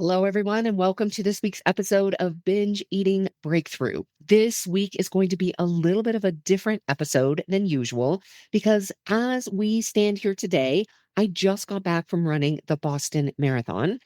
Hello, everyone, and welcome to this week's episode of Binge Eating Breakthrough. This week is going to be a little bit of a different episode than usual because as we stand here today, I just got back from running the Boston Marathon.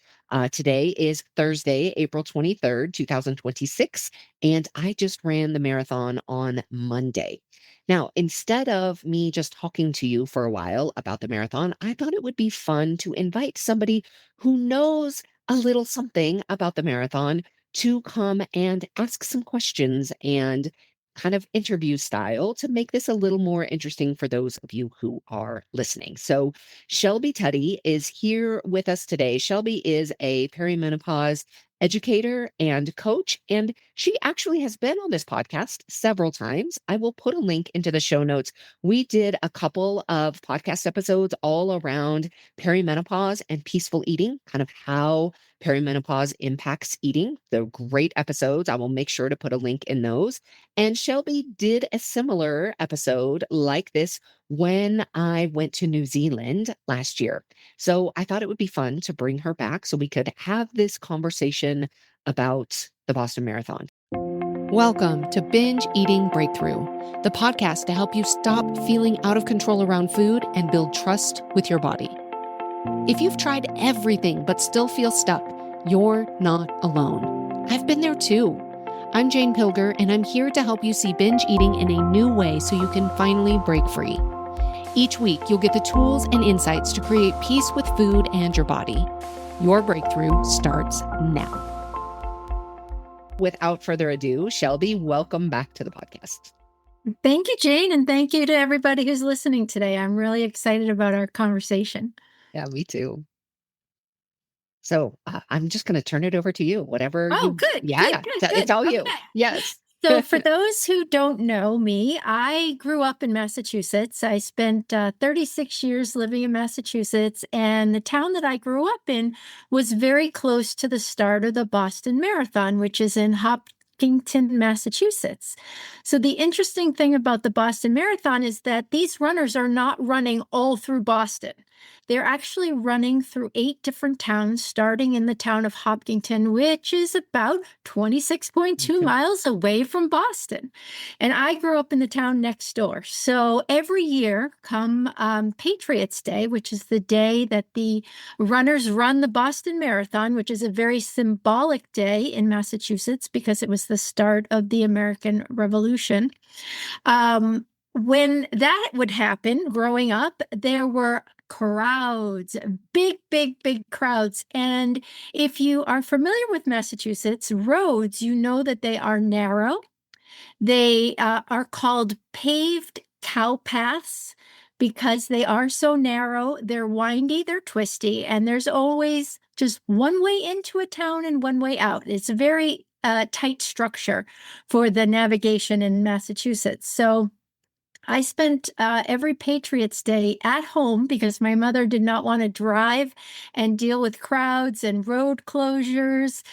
Today is Thursday, April 23rd, 2026, and I just ran the marathon on Monday. Now, instead of me just talking to you for a while about the marathon, I thought it would be fun to invite somebody who knows a little something about the marathon to come and ask some questions and kind of interview style to make this a little more interesting for those of you who are listening. So, Shelby Tutty is here with us today. Shelby is a perimenopause educator and coach, and she actually has been on this podcast several times. I will put a link into the show notes. We did a couple of podcast episodes all around perimenopause and peaceful eating, kind of how perimenopause impacts eating. They're great episodes. I will make sure to put a link in those. And Shelby did a similar episode like this when I went to New Zealand last year. So I thought it would be fun to bring her back so we could have this conversation about the Boston Marathon. Welcome to Binge Eating Breakthrough, the podcast to help you stop feeling out of control around food and build trust with your body. If you've tried everything but still feel stuck, you're not alone. I've been there too. I'm Jane Pilger, and I'm here to help you see binge eating in a new way so you can finally break free. Each week, you'll get the tools and insights to create peace with food and your body. Your breakthrough starts now. Without further ado, Shelby, welcome back to the podcast. Thank you, Jane, and thank you to everybody who's listening today. I'm really excited about our conversation. Yeah, me too. So I'm just going to turn it over to you. Whatever. Good. Yeah, Good. It's all you. Okay. Yes. So for those who don't know me, I grew up in Massachusetts. I spent 36 years living in Massachusetts, and the town that I grew up in was very close to the start of the Boston Marathon, which is in Hopkinton, Massachusetts. So the interesting thing about the Boston Marathon is that these runners are not running all through Boston. They're actually running through 8 different towns, starting in the town of Hopkinton, which is about 26.2 miles away from Boston. And I grew up in the town next door. So every year, come Patriots Day, which is the day that the runners run the Boston Marathon, which is a very symbolic day in Massachusetts because it was the start of the American Revolution. When that would happen, growing up, there were crowds, big crowds. And if you are familiar with Massachusetts roads, you know that they are narrow. They are called paved cow paths because they are so narrow. They're windy, they're twisty, and there's always just one way into a town and one way out. It's a very tight structure for the navigation in Massachusetts. So I spent every Patriots Day at home because my mother did not want to drive and deal with crowds and road closures.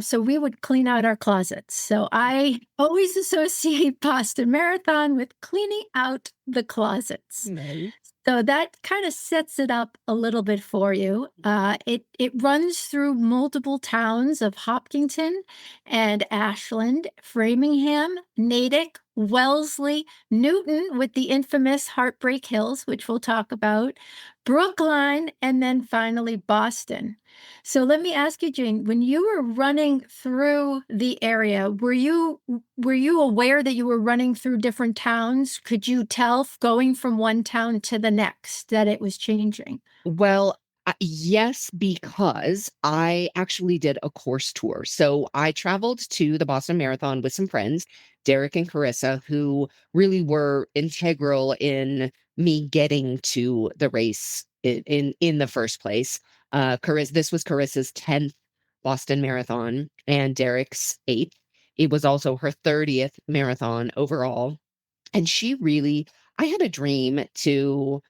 So we would clean out our closets. So I always associate Boston Marathon with cleaning out the closets. Nice. So that kind of sets it up a little bit for you. It runs through multiple towns of Hopkinton and Ashland, Framingham, Natick, Wellesley, Newton with the infamous Heartbreak Hills, which we'll talk about, Brookline, and then finally Boston. So let me ask you, Jane, when you were running through the area, were you aware that you were running through different towns? Could you tell going from one town to the next that it was changing? Well, yes, because I actually did a course tour. So I traveled to the Boston Marathon with some friends, Derek and Carissa, who really were integral in me getting to the race in the first place. This was Carissa's 10th Boston Marathon and Derek's 8th. It was also her 30th marathon overall. And I had a dream to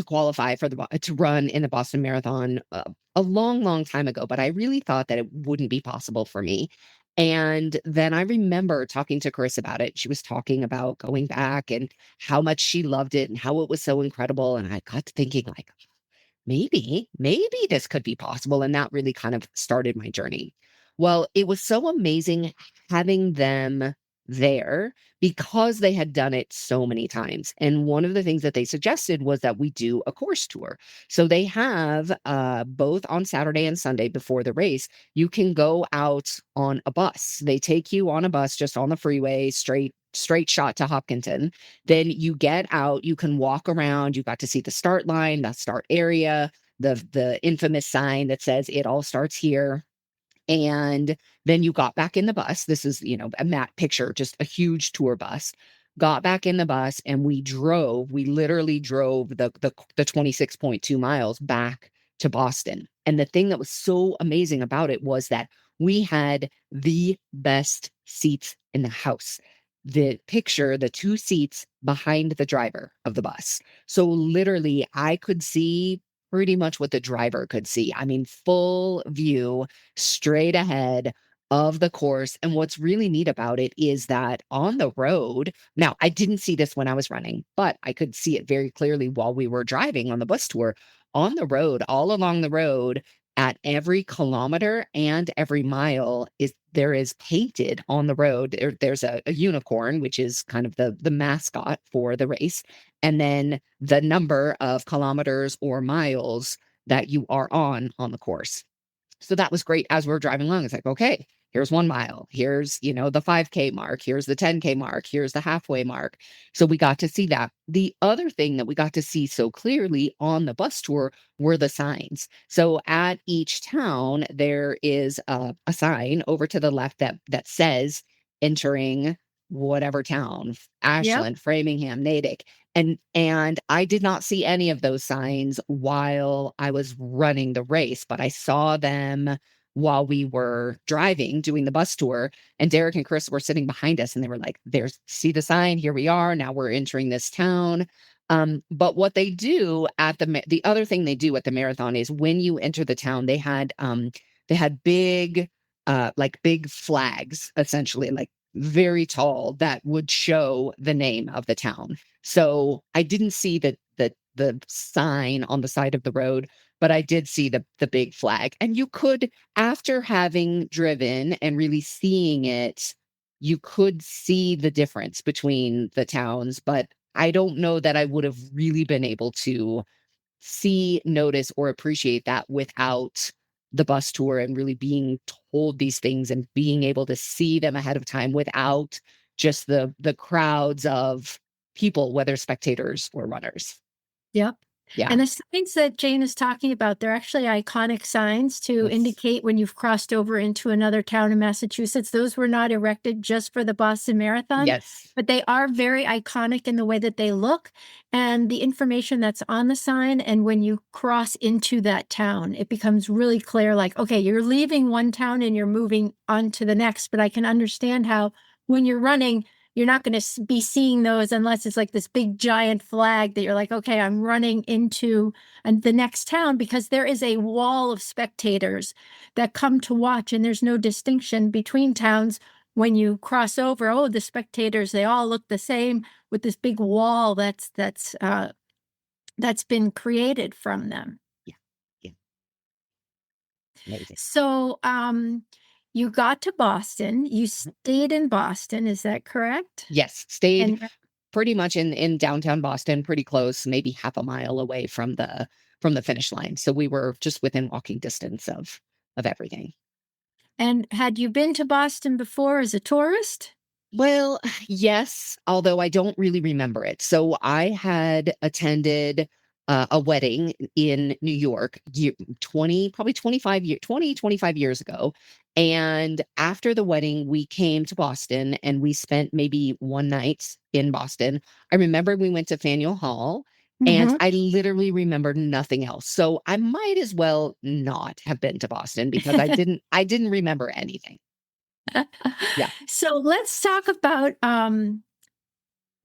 qualify to run in the Boston Marathon a long time ago, but I really thought that it wouldn't be possible for me. And then I remember talking to Chris about it. She was talking about going back and how much she loved it and how it was so incredible. And I got to thinking, like, maybe this could be possible. And that really kind of started my journey. Well, it was so amazing having them there because they had done it so many times. And one of the things that they suggested was that we do a course tour. So they have both on Saturday and Sunday before the race, you can go out on a bus. They take you on a bus just on the freeway, straight shot to Hopkinton. Then you get out, you can walk around, you got to see the start line, the start area, the infamous sign that says it all starts here. And then you got back in the bus. This is, a map picture, just a huge tour bus. Got back in the bus and we literally drove the 26.2 miles back to Boston. And the thing that was so amazing about it was that we had the best seats in the house. The picture, the two seats behind the driver of the bus. So literally, I could see pretty much what the driver could see. I mean, full view straight ahead of the course. And what's really neat about it is that on the road, now I didn't see this when I was running, but I could see it very clearly while we were driving on the bus tour. On the road, all along the road, at every kilometer and every mile there is painted on the road. There's a unicorn, which is kind of the mascot for the race, and then the number of kilometers or miles that you are on the course. So that was great as we are driving along. It's like, okay, here's 1 mile. Here's, the 5K mark. Here's the 10K mark. Here's the halfway mark. So we got to see that. The other thing that we got to see so clearly on the bus tour were the signs. So at each town, there is a sign over to the left that says entering whatever town, Yep. Ashland, Framingham, Natick. And I did not see any of those signs while I was running the race, but I saw them while we were driving, doing the bus tour. And Derek and Chris were sitting behind us and they were like, there's, see the sign, here we are. Now we're entering this town. But what they do at the other thing they do at the marathon is when you enter the town, they had big, like big flags, essentially, like very tall, that would show the name of the town. So I didn't see the sign on the side of the road, but I did see the big flag. And you could, after having driven and really seeing it, you could see the difference between the towns, but I don't know that I would have really been able to see, notice, or appreciate that without the bus tour and really being told these things and being able to see them ahead of time without just the crowds of people, whether spectators or runners. Yep. Yeah. And the signs that Jane is talking about, they're actually iconic signs to Yes. indicate when you've crossed over into another town in Massachusetts. Those were not erected just for the Boston Marathon, Yes. but they are very iconic in the way that they look and the information that's on the sign. And when you cross into that town, it becomes really clear, like, okay, you're leaving one town and you're moving on to the next. But I can understand how when you're running, you're not going to be seeing those unless it's like this big giant flag that you're like, okay, I'm running into the next town, because there is a wall of spectators that come to watch, and there's no distinction between towns when you cross over. Oh, the spectators, they all look the same, with this big wall that's been created from them. Yeah. Yeah. Amazing. So, you got to Boston. You Mhm. stayed in Boston, is that correct? Yes. Stayed And pretty much in downtown Boston, pretty close, maybe half a mile away from the finish line. So we were just within walking distance of everything. And had you been to Boston before as a tourist? Well, yes, although I don't really remember it. So I had attended a wedding in New York 20, probably 25 years ago. And after the wedding, we came to Boston and we spent maybe one night in Boston. I remember we went to Faneuil Hall and Mhm. I literally remembered nothing else. So I might as well not have been to Boston because I didn't remember anything. Yeah. So let's talk about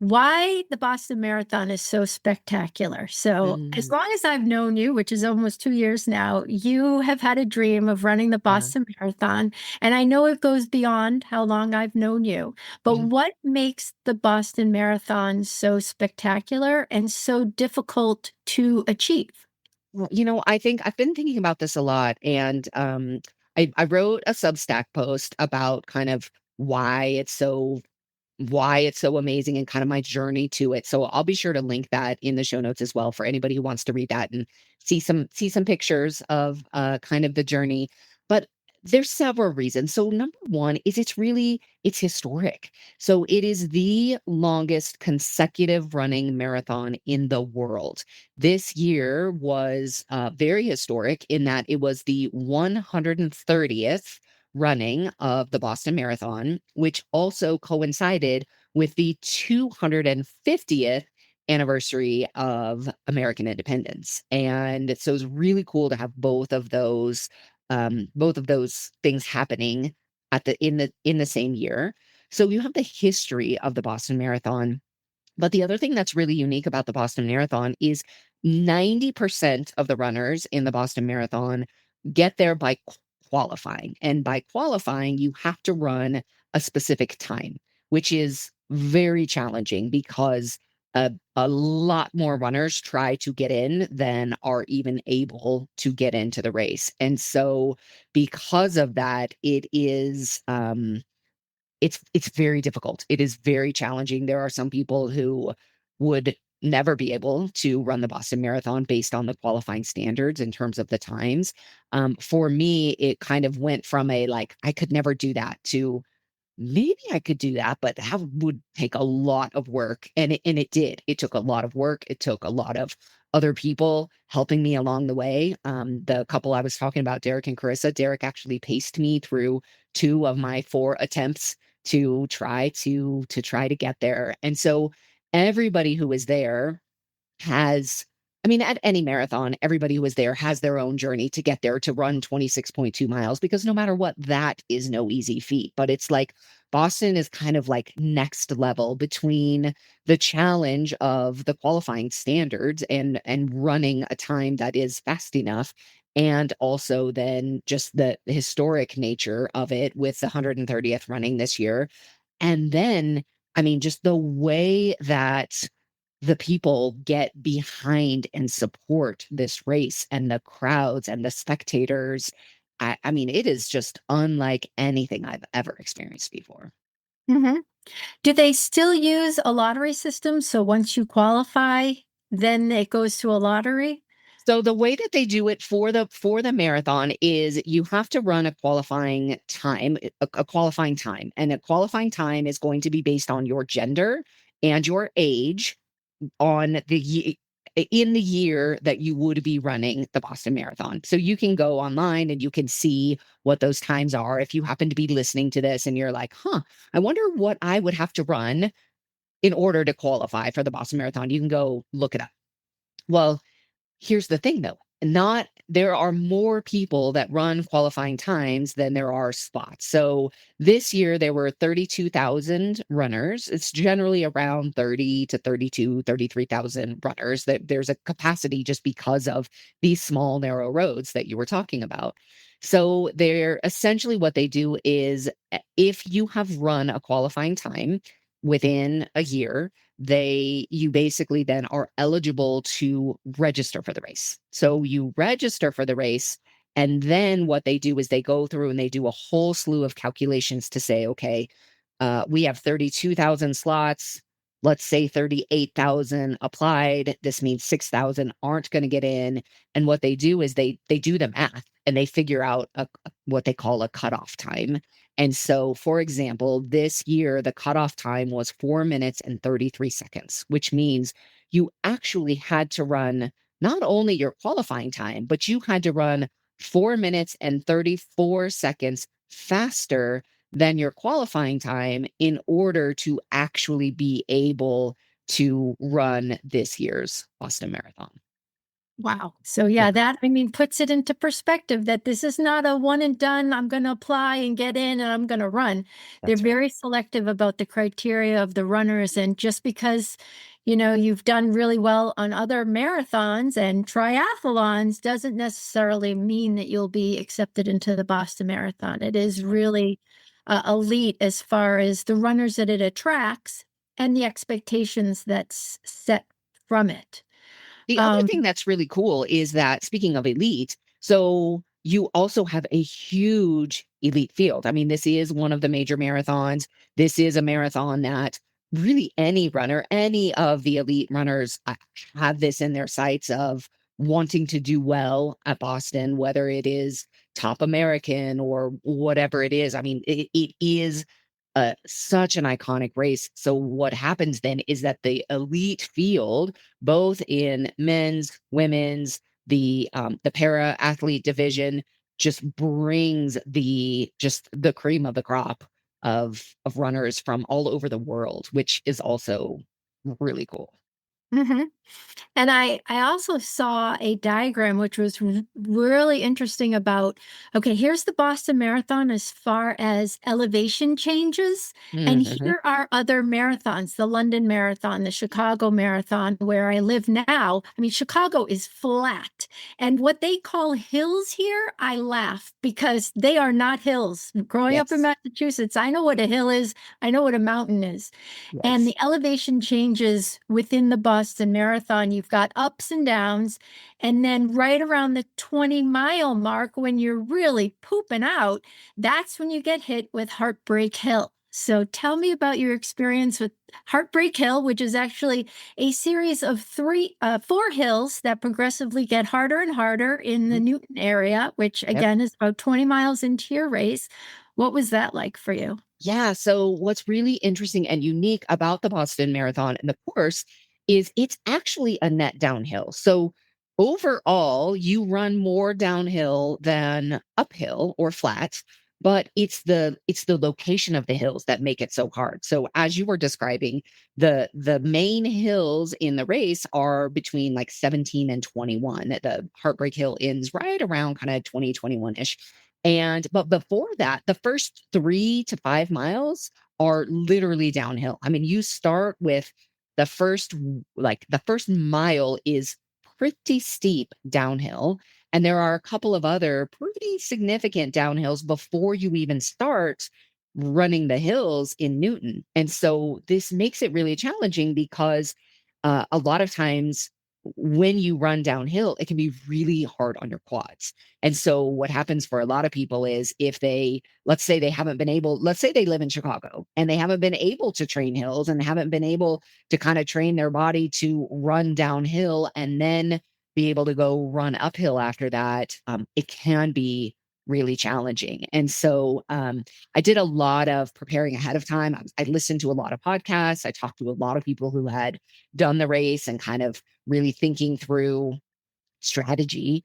why the Boston Marathon is so spectacular. So, as Mm, long as I've known you, which is almost 2 years now, you have had a dream of running the uh, Boston Marathon. And I know it goes beyond how long I've known you. But mhm. what makes the Boston Marathon so spectacular and so difficult to achieve? Well, I think I've been thinking about this a lot, and I wrote a Substack post about kind of why it's so why it's so amazing and kind of my journey to it. So I'll be sure to link that in the show notes as well for anybody who wants to read that and see some pictures of kind of the journey. But there's several reasons. So number one is it's historic. So it is the longest consecutive running marathon in the world. This year was very historic in that it was the 130th running of the Boston Marathon, which also coincided with the 250th anniversary of American independence. And so it's really cool to have both of those things happening at the same year. So you have the history of the Boston Marathon, but the other thing that's really unique about the Boston Marathon is 90% of the runners in the Boston Marathon get there by qualifying. And by qualifying, you have to run a specific time, which is very challenging because a lot more runners try to get in than are even able to get into the race. And so, because of that, it's very difficult. It is very challenging. There are some people who would never be able to run the Boston Marathon based on the qualifying standards in terms of the times. For me, it kind of went from a like, I could never do that to maybe I could do that, but that would take a lot of work. And it did. It took a lot of work. It took a lot of other people helping me along the way. The couple I was talking about, Derek and Carissa, Derek actually paced me through two of my four attempts to try to get there. And so everybody who was there has I mean, at any marathon, everybody who is there has their own journey to get there to run 26.2 miles because no matter what, that is no easy feat. But it's like Boston is kind of like next level between the challenge of the qualifying standards and running a time that is fast enough. And also then just the historic nature of it with the 130th running this year. And then, I mean, just the way that the people get behind and support this race and the crowds and the spectators. I mean, it is just unlike anything I've ever experienced before. Mhm. Do they still use a lottery system? So once you qualify, then it goes to a lottery? So the way that they do it for the marathon is you have to run a qualifying time, and a qualifying time is going to be based on your gender and your age on in the year that you would be running the Boston Marathon. So you can go online and you can see what those times are. If you happen to be listening to this and you're like, huh, I wonder what I would have to run in order to qualify for the Boston Marathon, you can go look it up. Well, here's the thing though, not there are more people that run qualifying times than there are spots. So this year there were 32,000 runners. It's generally around 30 to 32, 33,000 runners. That there's a capacity just because of these small narrow roads that you were talking about. So they're essentially what they do is if you have run a qualifying time within a year, you basically then are eligible to register for the race. So you register for the race, and then what they do is they go through and they do a whole slew of calculations to say, okay, we have 32,000 slots. Let's say 38,000 applied. This means 6,000 aren't going to get in. And what they do is they do the math and they figure out what they call a cutoff time. And so, for example, this year, the cutoff time was 4 minutes and 33 seconds, which means you actually had to run not only your qualifying time, but you had to run 4 minutes and 34 seconds faster than your qualifying time in order to actually be able to run this year's Boston Marathon. Wow. So Yeah, yeah, that I mean puts it into perspective that this is not a one and done. I'm going to apply and get in and I'm going to run. They're that's right. very selective about the criteria of the runners. And just because, you've done really well on other marathons and triathlons doesn't necessarily mean that you'll be accepted into the Boston Marathon. It is really elite as far as the runners that it attracts and the expectations that's set from it. The other Um, thing that's really cool is that speaking of elite, so you also have a huge elite field. I mean, this is one of the major marathons. This is a marathon that really any runner, any of the elite runners have this in their sights of wanting to do well at Boston, whether it is top American or whatever it is. I mean, it is such an iconic race. So what happens then is that the elite field, both in men's, women's, the para athlete division, just brings the cream of the crop of runners from all over the world, which is also really cool. mhm. And I also saw a diagram which was really interesting about, okay, here's the Boston Marathon as far as elevation changes, and Hmm. here are other marathons, the London Marathon, the Chicago Marathon, where I live now. I mean, Chicago is flat, and what they call hills here, I laugh because they are not hills. Growing up in Yes. Massachusetts, I know what a hill is, I know what a mountain is. And Yes. the elevation changes within the Boston Marathon. You've got ups and downs. And then right around the 20-mile mark, when you're really pooping out, that's when you get hit with Heartbreak Hill. So tell me about your experience with Heartbreak Hill, which is actually a series of four hills that progressively get harder and harder in the Mhm. Newton area, which Yep. again is about 20 miles into your race. What was that like for you? Yeah. So, what's really interesting and unique about the Boston Marathon and the course is it's actually a net downhill. So, overall, you run more downhill than uphill or flat, but it's the location of the hills that make it so hard. So, as you were describing, the main hills in the race are between like 17 and 21. The Heartbreak Hill ends right around kind of 2021 ish. But before that, the first 3 to 5 miles are literally downhill. I mean, you start with the first mile is pretty steep downhill. And there are a couple of other pretty significant downhills before you even start running the hills in Newton. And so this makes it really challenging because a lot of times when you run downhill, it can be really hard on your quads. And so what happens for a lot of people is if they, let's say they haven't been able, let's say they live in Chicago and they haven't been able to train hills and haven't been able to kind of train their body to run downhill and then be able to go run uphill after that, it can be really challenging. And so I did a lot of preparing ahead of time. I listened to a lot of podcasts. I talked to a lot of people who had done the race and kind of really thinking through strategy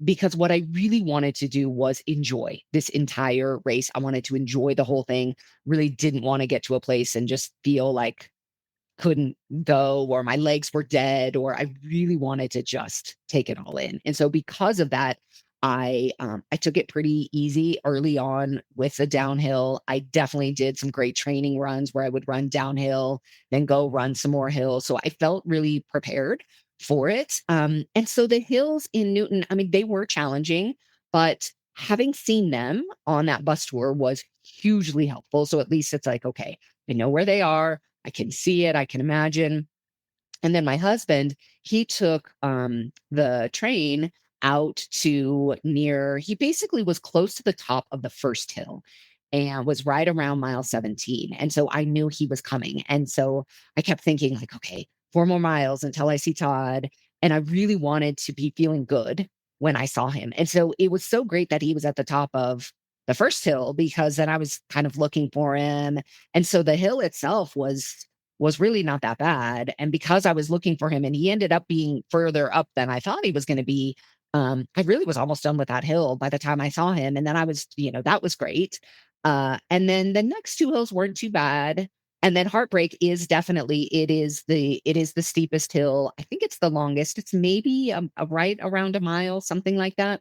because what I really wanted to do was enjoy this entire race. I wanted to enjoy the whole thing. Really didn't want to get to a place and just feel like couldn't go or my legs were dead or I really wanted to just take it all in. And so because of that, I took it pretty easy early on with the downhill. I definitely did some great training runs where I would run downhill, then go run some more hills. So I felt really prepared for it. And so the hills in Newton, I mean, they were challenging, but having seen them on that bus tour was hugely helpful. So at least it's like, okay, I know where they are. I can see it, I can imagine. And then my husband, he took the train out to near, he basically was close to the top of the first hill and was right around mile 17. And so I knew he was coming. And so I kept thinking, like, okay, 4 more miles until I see Todd. And I really wanted to be feeling good when I saw him. And so it was so great that he was at the top of the first hill because then I was kind of looking for him. And so the hill itself was really not that bad. And because I was looking for him and he ended up being further up than I thought he was going to be, I really was almost done with that hill by the time I saw him. And then I was, that was great. And then the next two hills weren't too bad. And then Heartbreak is definitely it is the steepest hill. I think it's the longest. It's maybe right around a mile, something like that.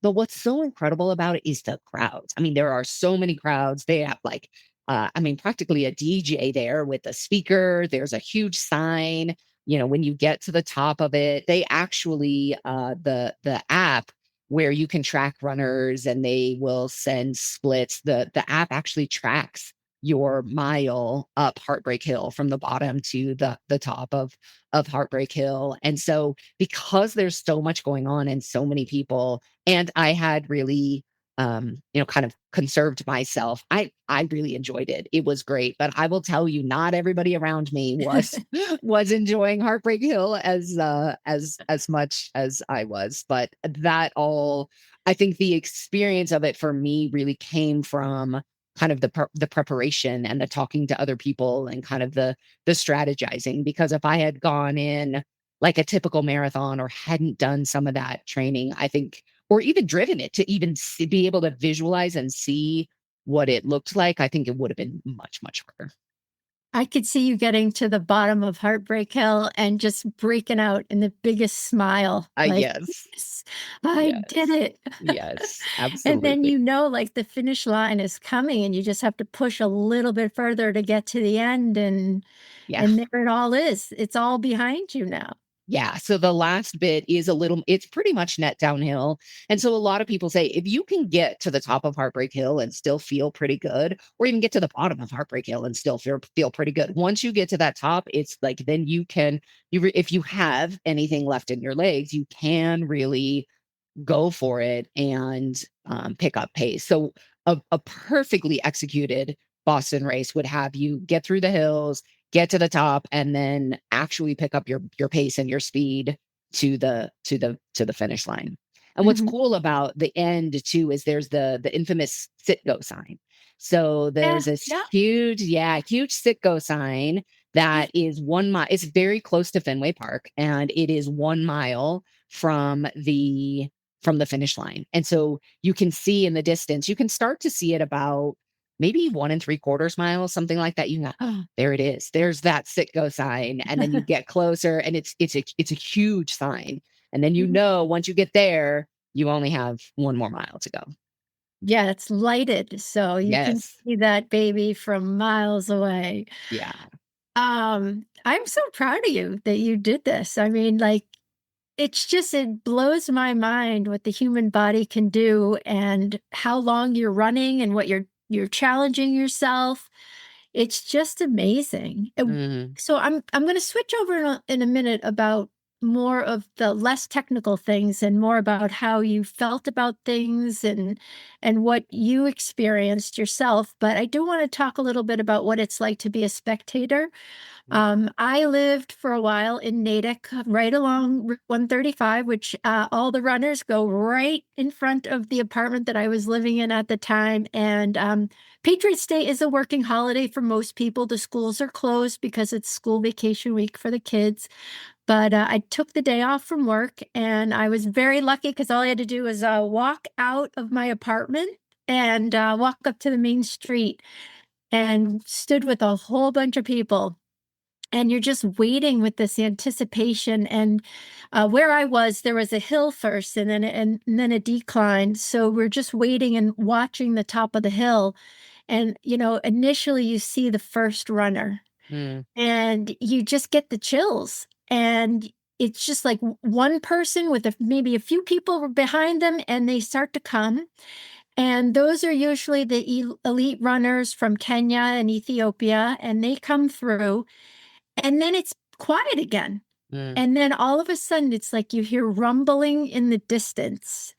But what's so incredible about it is the crowds. I mean, there are so many crowds. They have like, I mean, practically a DJ there with a speaker. There's a huge sign. When you get to the top of it, they actually the app where you can track runners and they will send splits. The app actually tracks your mile up Heartbreak Hill from the bottom to the top of Heartbreak Hill. And so because there's so much going on and so many people, and I had really kind of conserved myself. I really enjoyed it. It was great, but I will tell you, not everybody around me was was enjoying Heartbreak Hill as much as I was. But that all, I think the experience of it for me really came from kind of the preparation and the talking to other people and kind of the strategizing. Because if I had gone in like a typical marathon or hadn't done some of that training, I think, or even driven it to even be able to visualize and see what it looked like, I think it would have been much, much harder. I could see you getting to the bottom of Heartbreak Hill and just breaking out in the biggest smile, like, Yes, yes, I did yes, it. yes, And then absolutely. like the finish line is coming and you just have to push a little bit further to get to the end Yeah. and there it all is. It's all behind you now. Yeah. So the last bit is it's pretty much net downhill. And so a lot of people say if you can get to the top of Heartbreak Hill and still feel pretty good, or even get to the bottom of Heartbreak Hill and still feel pretty good. Once you get to that top, it's like then you can, if you have anything left in your legs, you can really go for it and pick up pace. So a perfectly executed Boston race would have you get through the hills, get to the top, and then actually pick up your pace and your speed to the finish line. And what's Mhm. cool about the end too is there's the infamous sit go sign. So Yeah, there's this yeah. huge sit go sign that is 1 mile. It's very close to Fenway Park, and it is 1 mile from the finish line. And so you can see in the distance, you can start to see it about maybe 1 3/4 miles, something like that. You know, oh, there it is. There's that sit go sign. And then you get closer and it's a huge sign. And then once you get there, you only have 1 more mile to go. Yeah, it's lighted, so you can Yes. see that baby from miles away. Yeah. I'm so proud of you that you did this. I mean, like, it blows my mind what the human body can do and how long you're running and what you're challenging yourself. It's just amazing. Mhm. So I'm going to switch over in a minute about more of the less technical things and more about how you felt about things and what you experienced yourself. But I do want to talk a little bit about what it's like to be a spectator. I lived for a while in Natick, right along Route 135, which all the runners go right in front of the apartment that I was living in at the time. And Patriots Day is a working holiday for most people. The schools are closed because it's school vacation week for the kids. But I took the day off from work and I was very lucky because all I had to do was walk out of my apartment and walk up to the main street and stood with a whole bunch of people and you're just waiting with this anticipation. And where I was, there was a hill first, and then a decline. So we're just waiting and watching the top of the hill. And initially you see the first runner, Mm, and you just get the chills. And it's just like one person with maybe a few people behind them, and they start to come. And those are usually the elite runners from Kenya and Ethiopia, and they come through and then it's quiet again. mm, And then all of a sudden, it's like you hear rumbling in the distance,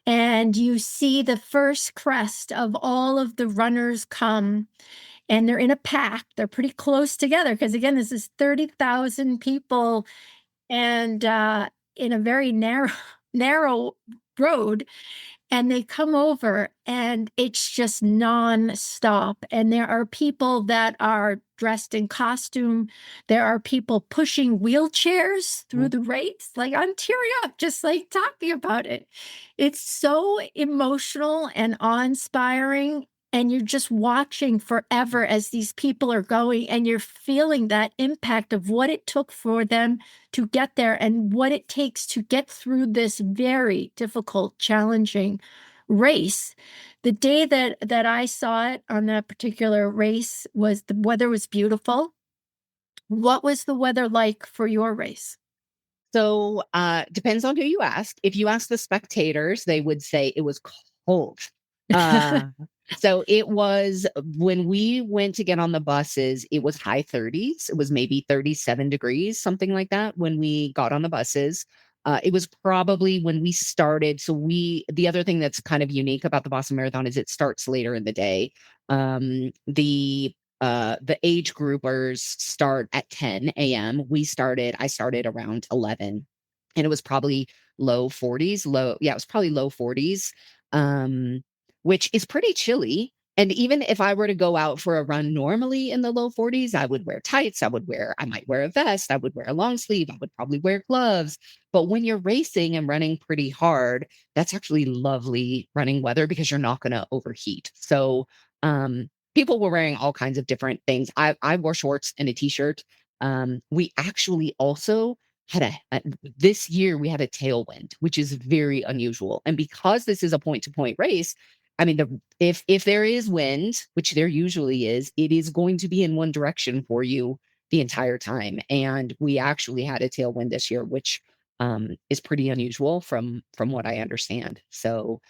and you see the first crest of all of the runners come, and they're in a pack. They're pretty close together because, again, this is 30,000 people and in a very narrow, narrow road, and they come over and it's just nonstop. And there are people that are dressed in costume. There are people pushing wheelchairs through mm. the race. Like, I'm tearing up just like talking about it. It's so emotional and awe-inspiring. And you're just watching forever as these people are going, and you're feeling that impact of what it took for them to get there and what it takes to get through this very difficult, challenging race. The day that I saw it on that particular race was the weather was beautiful. What was the weather like for your race? So depends on who you ask. If you ask the spectators, they would say it was cold. Uh So it was when we went to get on the buses, it was high 30s. It was maybe 37 degrees, something like that, when we got on the buses. It was probably when we started. The other thing that's kind of unique about the Boston Marathon is it starts later in the day. The age groupers start at 10 a.m. I started around 11, and it was probably low 40s, yeah, it was probably low 40s. Um, which is pretty chilly. And even if I were to go out for a run normally in the low 40s, I would wear tights. I might wear a vest. I would wear a long sleeve. I would probably wear gloves. But when you're racing and running pretty hard, that's actually lovely running weather because you're not going to overheat. So, people were wearing all kinds of different things. I wore shorts and a t-shirt. We actually also this year we had a tailwind, which is very unusual. And because this is a point to point race, I mean, if there is wind, which there usually is, it is going to be in one direction for you the entire time. And we actually had a tailwind this year, which is pretty unusual from what I understand. So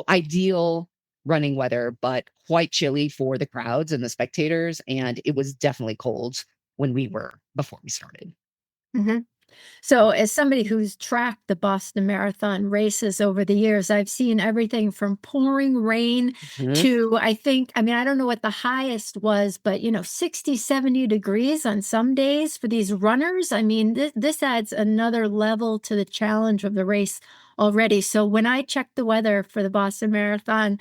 ideal running weather, but quite chilly for the crowds and the spectators. And it was definitely cold when we were before we started. Mhm. So, as somebody who's tracked the Boston Marathon races over the years, I've seen everything from pouring rain Mhm. to, I mean, I don't know what the highest was, but 60, 70 degrees on some days for these runners. I mean, this adds another level to the challenge of the race already. So, when I checked the weather for the Boston Marathon,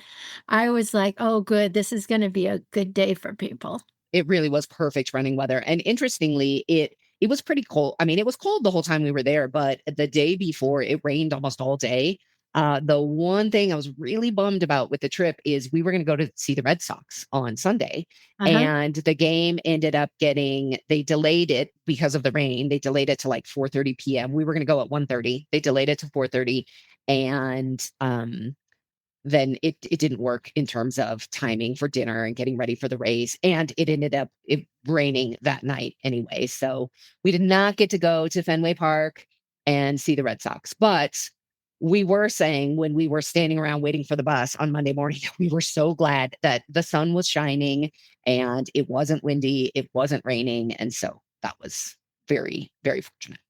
I was like, oh, good, this is going to be a good day for people. It really was perfect running weather. And interestingly, it was pretty cold. I mean, it was cold the whole time we were there, but the day before it rained almost all day. The one thing I was really bummed about with the trip is we were going to go to see the Red Sox on Sunday, Uh huh. and the game ended up they delayed it because of the rain. They delayed it to like 4:30 p.m. We were going to go at 1:30. They delayed it to 4:30, and then it didn't work in terms of timing for dinner and getting ready for the race. And it ended up raining that night anyway. So we did not get to go to Fenway Park and see the Red Sox. But we were saying when we were standing around waiting for the bus on Monday morning, we were so glad that the sun was shining and it wasn't windy, it wasn't raining. And so that was very, very fortunate.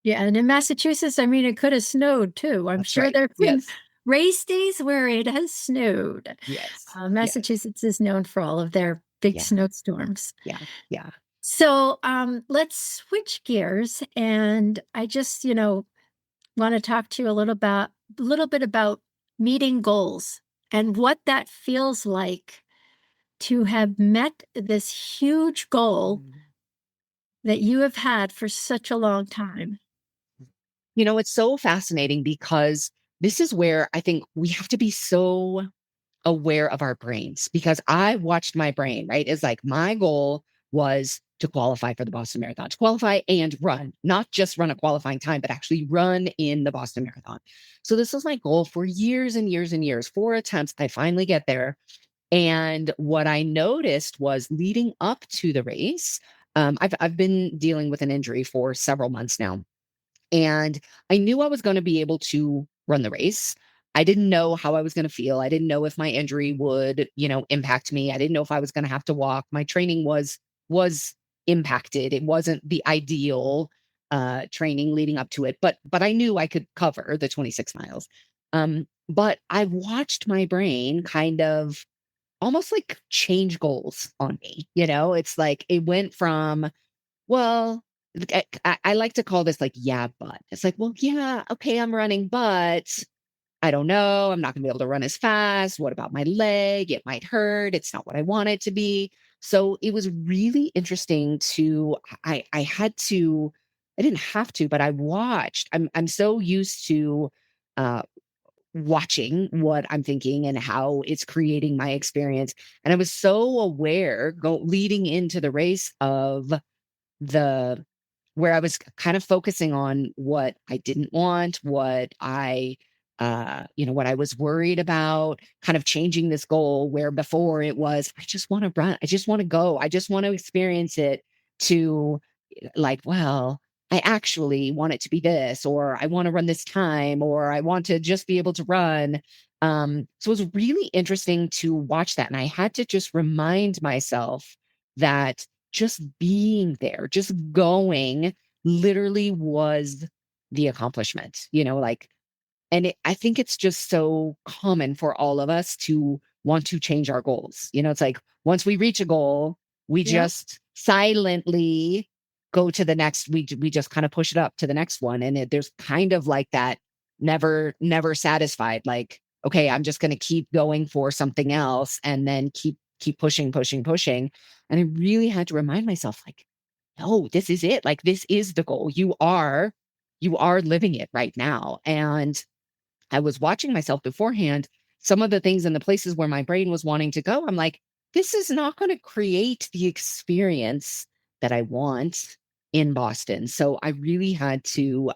Yeah, and in Massachusetts, I mean, it could have snowed too. I'm That's sure right. there have been Yes. race days where it has snowed. Yes. Yes. Massachusetts is known for all of their big Yeah. snowstorms. Yeah. Yeah. So let's switch gears, and I just, want to talk to you a little bit about meeting goals and what that feels like to have met this huge goal Mm. that you have had for such a long time. It's so fascinating because this is where I think we have to be so aware of our brains because I watched my brain, right? It's like my goal was to qualify for the Boston Marathon, to qualify and run, not just run a qualifying time, but actually run in the Boston Marathon. So this was my goal for years and years and years, 4 attempts. I finally get there. And what I noticed was leading up to the race, I've been dealing with an injury for several months now. And I knew I was going to be able to run the race. I didn't know how I was going to feel. I didn't know if my injury would, impact me. I didn't know if I was going to have to walk. My training was impacted. It wasn't the ideal training leading up to it, but I knew I could cover the 26 miles. But I watched my brain kind of almost like change goals on me. It's like it went from, well, I like to call this like, yeah, but it's like, well, yeah, okay, I'm running, but I don't know. I'm not going to be able to run as fast. What about my leg? It might hurt. It's not what I want it to be. So it was really interesting I had to, I didn't have to, but I watched. I'm so used to uh, watching what I'm thinking and how it's creating my experience. And I was so aware leading into the race of the where I was kind of focusing on what I didn't want, what I was worried about, kind of changing this goal where before it was, I just want to run. I just want to go. I just want to experience it to like, well, I actually want it to be this, or I want to run this time, or I want to just be able to run. So it was really interesting to watch that. And I had to just remind myself that just being there, just going literally was the accomplishment, like, and I think it's just so common for all of us to want to change our goals. It's like once we reach a goal, we Yep. just silently go to the next. We just kind of push it up to the next one, and there's kind of like that never satisfied. Like, okay, I'm just going to keep going for something else, and then keep pushing, pushing, pushing. And I really had to remind myself, like, no, this is it. Like, this is the goal. You are living it right now, and I was watching myself beforehand, some of the things and the places where my brain was wanting to go, I'm like, this is not going to create the experience that I want in Boston. So I really had to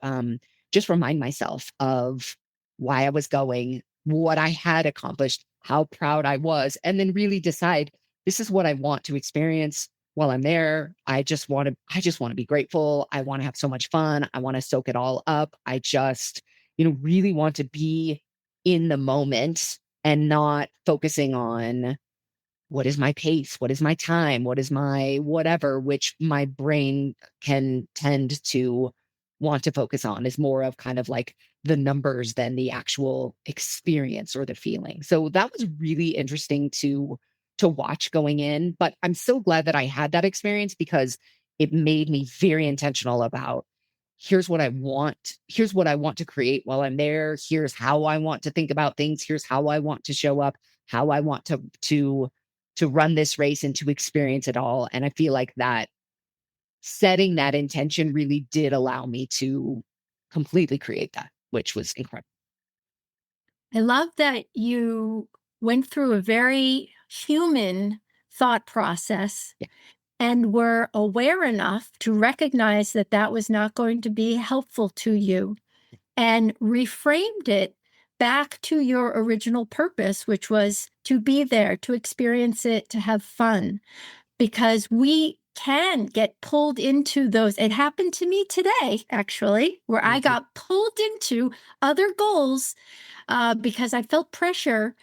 just remind myself of why I was going, what I had accomplished, how proud I was, and then really decide this is what I want to experience while I'm there. I just want to be grateful. I want to have so much fun. I want to soak it all up. I just really want to be in the moment and not focusing on what is my pace, what is my time, what is my whatever, which my brain can tend to want to focus on is more of kind of like the numbers than the actual experience or the feeling. So that was really interesting to watch going in, but I'm so glad that I had that experience because it made me very intentional about here's what I want to create while I'm there, here's how I want to think about things, here's how I want to show up, how I want to run this race and to experience it all. And I feel like that setting that intention really did allow me to completely create that, which was incredible. I love that you went through a very human thought process Yeah. and were aware enough to recognize that that was not going to be helpful to you and reframed it back to your original purpose, which was to be there, to experience it, to have fun, because we can get pulled into those. It happened to me today, actually, where I Mhm. got pulled into other goals because I felt pressure.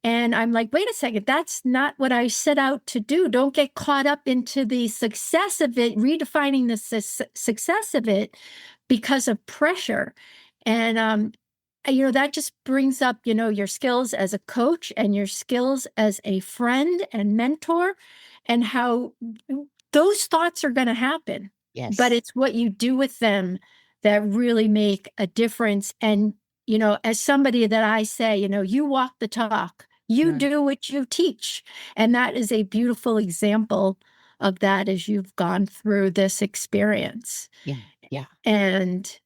And I'm like, wait a second, that's not what I set out to do. Don't get caught up into the success of it, redefining the success of it because of pressure. And, that just brings up, your skills as a coach and your skills as a friend and mentor, and how those thoughts are going to happen. But Yes. it's what you do with them that really make a difference. And as somebody that I say, you walk the talk, you Yeah. do what you teach. And that is a beautiful example of that as you've gone through this experience. Yeah. Yeah. And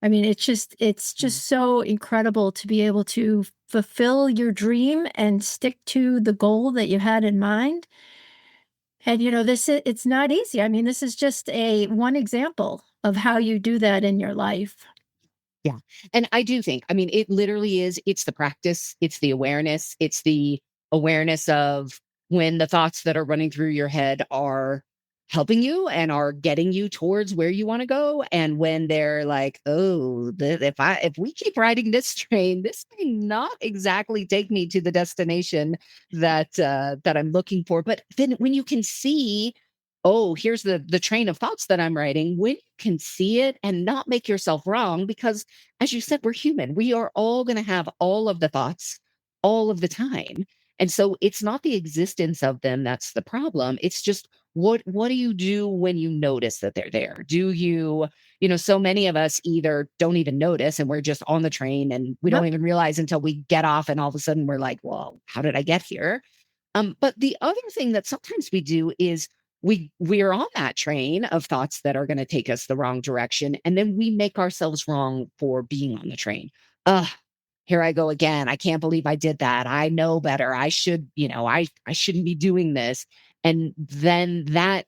I mean, it's just so incredible to be able to fulfill your dream and stick to the goal that you had in mind. And it's not easy. I mean, this is just a one example of how you do that in your life. Yeah. And I do think, I mean, it literally is, it's the practice, it's the awareness of when the thoughts that are running through your head are helping you and are getting you towards where you want to go. And when they're like, oh, if we keep riding this train, this may not exactly take me to the destination that I'm looking for. But then when you can see, oh, here's the train of thoughts that I'm writing, when you can see it and not make yourself wrong, because as you said, we're human. We are all going to have all of the thoughts all of the time. And so it's not the existence of them that's the problem. It's just what do you do when you notice that they're there? Do so many of us either don't even notice and we're just on the train and we don't Yep. even realize until we get off and all of a sudden we're like, well, how did I get here? But the other thing that sometimes we do is we are on that train of thoughts that are going to take us the wrong direction, and then we make ourselves wrong for being on the train. Ugh, here I go again. I can't believe I did that. I know better. I should, I shouldn't be doing this. And then that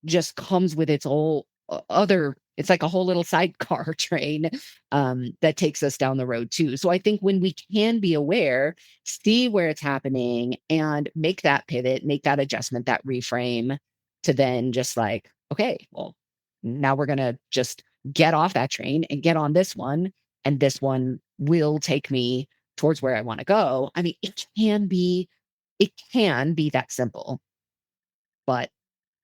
just comes with its whole other it's like a whole little sidecar train that takes us down the road too. So I think when we can be aware, see where it's happening and make that pivot, make that adjustment, that reframe to then just like, okay, well, now we're going to just get off that train and get on this one. And this one will take me towards where I want to go. I mean, it can be that simple, but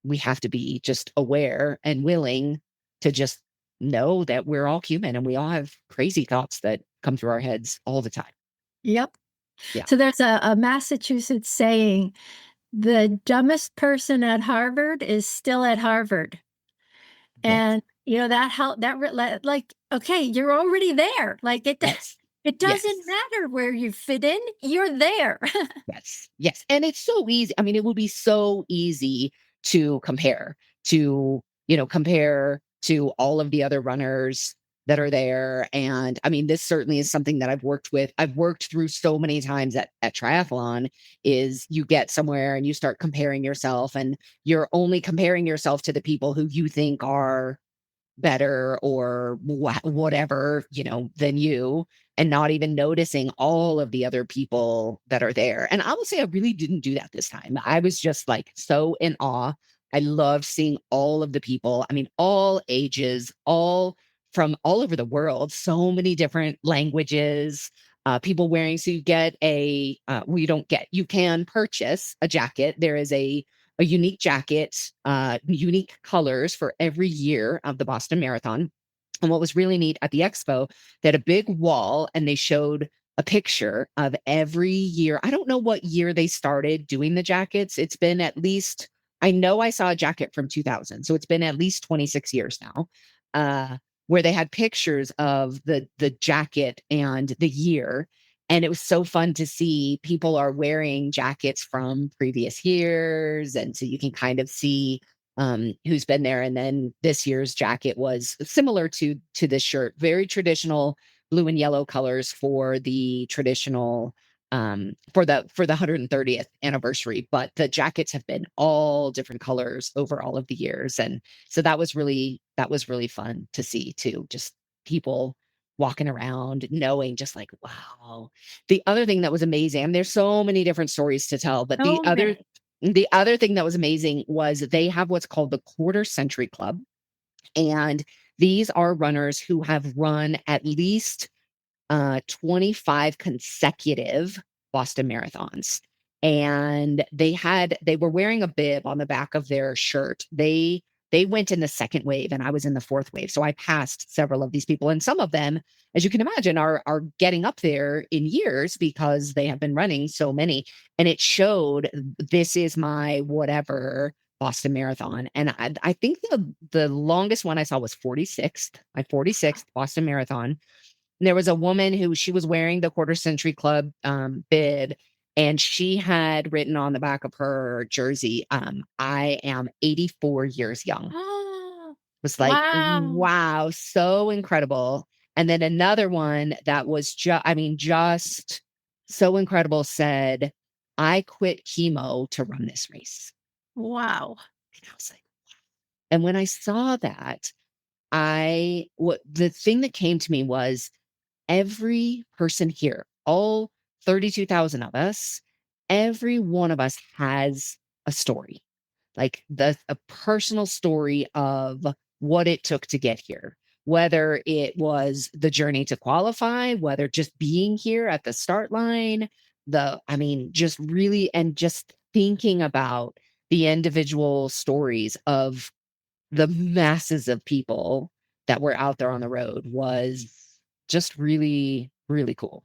we have to be just aware and willing to just know that we're all human and we all have crazy thoughts that come through our heads all the time. Yep. Yeah. So there's a Massachusetts saying, the dumbest person at Harvard is still at Harvard. Yes. And that how that like, okay, you're already there. Like Yes. it doesn't Yes. matter where you fit in, you're there. Yes. Yes. And it's so easy. I mean, it would be so easy to compare to all of the other runners that are there. And I mean, this certainly is something that I've worked with. I've worked through so many times at triathlon is you get somewhere and you start comparing yourself and you're only comparing yourself to the people who you think are better or whatever, than you, and not even noticing all of the other people that are there. And I will say I really didn't do that this time. I was just like so in awe. I love seeing all of the people. I mean, all ages, all from all over the world, so many different languages, people wearing. So you get well, you can purchase a jacket. There is a unique jacket, unique colors for every year of the Boston Marathon. And what was really neat at the expo, they had a big wall and they showed a picture of every year. I don't know what year they started doing the jackets. It's been at least, I know I saw a jacket from 2000. So it's been at least 26 years now, uh, where they had pictures of the jacket and the year. And it was so fun to see people are wearing jackets from previous years. And so you can kind of see who's been there. And then this year's jacket was similar to this shirt, very traditional blue and yellow colors for the traditional for the 130th anniversary. But the jackets have been all different colors over all of the years. And so that was really fun to see too. Just people walking around knowing just like, wow. The other thing that was amazing, and there's so many different stories to tell, but the So other many. the other thing that was amazing was they have what's called the Quarter Century Club. And these are runners who have run at least 25 consecutive Boston marathons. And they were wearing a bib on the back of their shirt. They went in the second wave and I was in the fourth wave. So I passed several of these people. And some of them, as you can imagine, are getting up there in years because they have been running so many. And it showed this is my whatever Boston Marathon. And I think the longest one I saw was 46th, my 46th Boston Marathon. There was a woman who she was wearing the Quarter Century Club bib, and she had written on the back of her jersey, I am 84 years young. It Oh, was like, wow. wow, so incredible. And then another one that was just so incredible said, I quit chemo to run this race. Wow. And I was like, and when I saw that, what the thing that came to me was every person here, all 32,000 of us, every one of us has a story, like a personal story of what it took to get here, whether it was the journey to qualify, whether just being here at the start line, I mean, just really, and just thinking about the individual stories of the masses of people that were out there on the road was just really, really cool.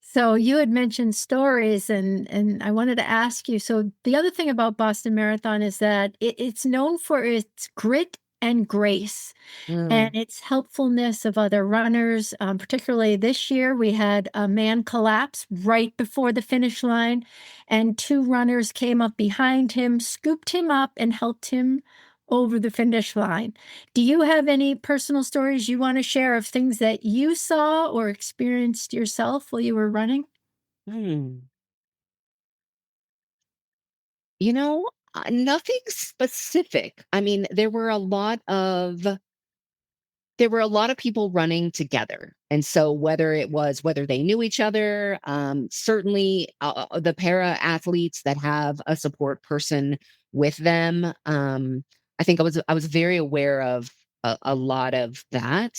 So you had mentioned stories, and I wanted to ask you. So the other thing about Boston Marathon is that it's known for its grit and grace and Mm. its helpfulness of other runners. Particularly this year, we had a man collapse right before the finish line, and two runners came up behind him, scooped him up, and helped him over the finish line. Do you have any personal stories you want to share of things that you saw or experienced yourself while you were running? Mm. Nothing specific. I mean, there were a lot of people running together. And so whether they knew each other, certainly the para athletes that have a support person with them, I think I was very aware of a lot of that.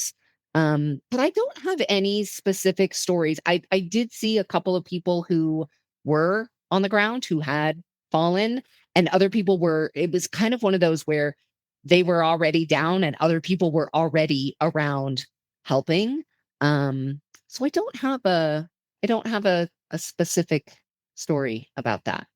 But I don't have any specific stories. I did see a couple of people who were on the ground who had fallen, and other people were, it was kind of one of those where they were already down and other people were already around helping. So I don't have a specific story about that.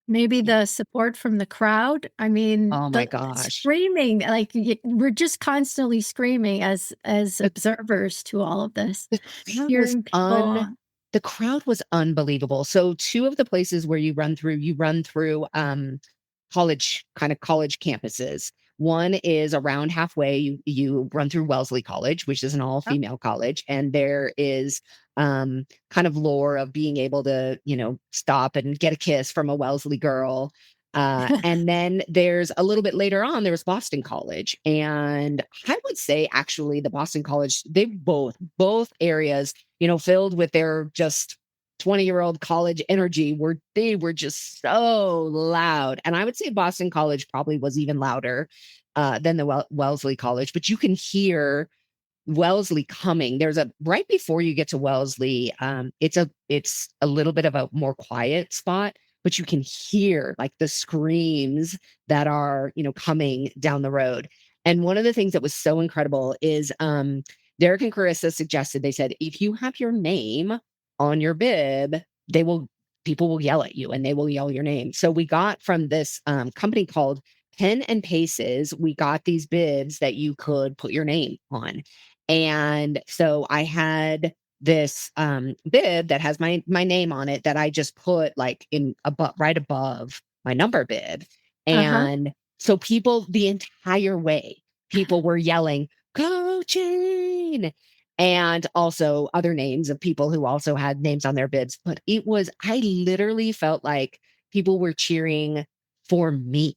Maybe the support from the crowd. I mean, Oh my the gosh. screaming, like we're just constantly screaming as observers to all of this, The crowd was hearing people. the crowd was unbelievable. So 2 of the places where you run through, college campuses. One is around halfway, you run through Wellesley College, which is an all-female college, and there is, kind of lore of being able to, stop and get a kiss from a Wellesley girl. And then there's a little bit later on, there was Boston College. And I would say actually the Boston College, they both areas, filled with their just 20-year-old college energy they were just so loud. And I would say Boston College probably was even louder than the Wellesley College, but you can hear Wellesley coming. There's a right before you get to Wellesley, it's a little bit of a more quiet spot, but you can hear like the screams that are, coming down the road. And one of the things that was so incredible is Derek and Carissa suggested, they said, if you have your name on your bib, they will people will yell at you and they will yell your name. So we got from this company called Pen and Paces, we got these bibs that you could put your name on. And so I had this bib that has my name on it that I just put like in above right above my number bib. Uh-huh. And so people the entire way, people were yelling, "Go Jane!" And also other names of people who also had names on their bibs. But I literally felt like people were cheering for me.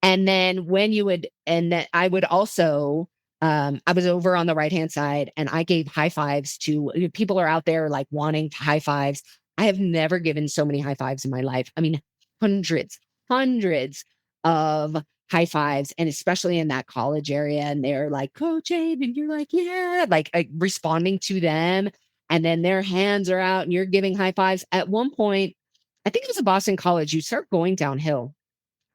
And then when you would, and then I would also, I was over on the right hand side and I gave high fives to people are out there like wanting high fives. I have never given so many high fives in my life. I mean, hundreds of high fives, and especially in that college area. And they're like, Coach Abe, and you're like, yeah, like responding to them. And then their hands are out and you're giving high fives. At one point, I think it was a Boston College, you start going downhill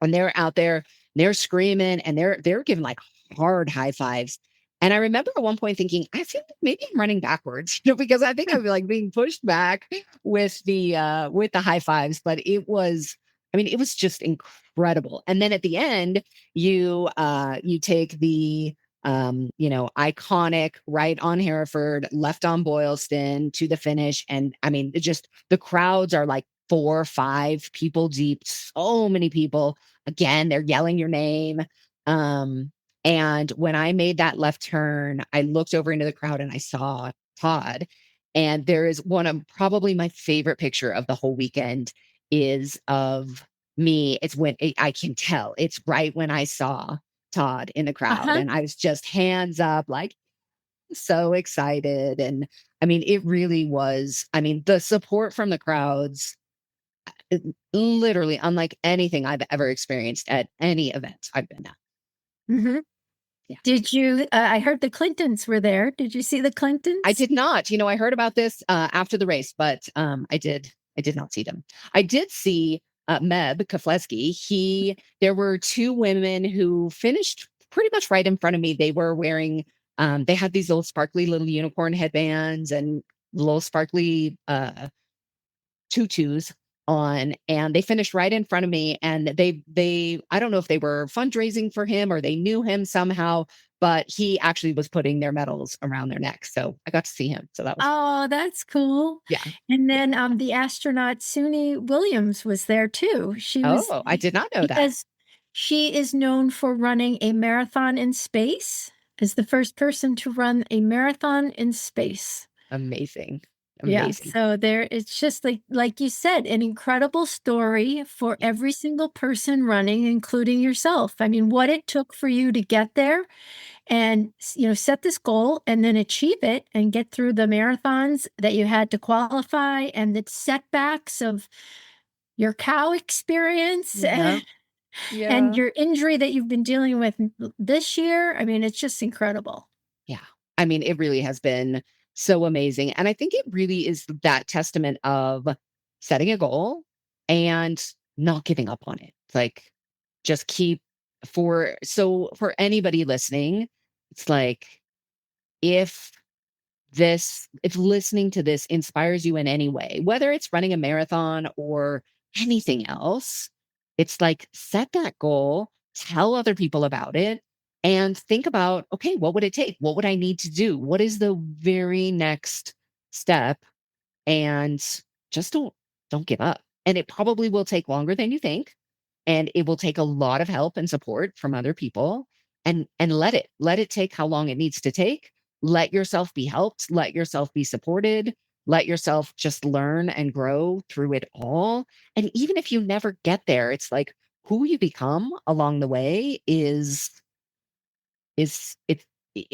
and they're out there, they're screaming and they're giving like hard high fives. And I remember at one point thinking, I feel like maybe I'm running backwards, because I think I'm like being pushed back with the high fives. But I mean, it was just incredible. And then at the end, you take the iconic right on Hereford, left on Boylston to the finish. And I mean, it just the crowds are like 4 or 5 people deep, so many people. Again, they're yelling your name. Um, and when I made that left turn, I looked over into the crowd and I saw Todd. And there is one of probably my favorite picture of the whole weekend is of me. It's when I can tell it's right when I saw Todd in the crowd. Uh-huh. And I was just hands up, like so excited. And I mean, it really was. I mean, the support from the crowds, literally unlike anything I've ever experienced at any event I've been at. Hmm. Yeah. Did you, I heard the Clintons were there. Did you see the I Clintons? did not. I heard about this after the race, but I did not see them. I did see Meb Keflezighi. There were 2 women who finished pretty much right in front of me. They were wearing, they had these little sparkly little unicorn headbands and little sparkly tutus on, and they finished right in front of me. And they I don't know if they were fundraising for him or they knew him somehow, but he actually was putting their medals around their necks, so I got to see him, so that was Oh, that's cool. yeah. And then the astronaut Suni Williams was there too. She was Oh, I did not know that. because she is known for running a marathon in space, as the first person to run a marathon in space. Amazing, Yeah, amazing. so there it's just like you said, an incredible story for every single person running, including yourself. I mean, what it took for you to get there and set this goal and then achieve it and get through the marathons that you had to qualify and the setbacks of your cow experience Yeah, and yeah, your injury that you've been dealing with this year. I mean, it's just incredible. yeah. I mean, it really has been so amazing. And I think it really is that testament of setting a goal and not giving up on it. Like, just keep for anybody listening, it's like, if if listening to this inspires you in any way, whether it's running a marathon or anything else, it's like, set that goal, tell other people about it, and think about, okay, what would it take? What would I need to do? What is the very next step? And just don't give up. And it probably will take longer than you think, and it will take a lot of help and support from other people, and let it take how long it needs to take. Let yourself be helped, let yourself be supported, let yourself just learn and grow through it all. And even if you never get there, it's like, who you become along the way is it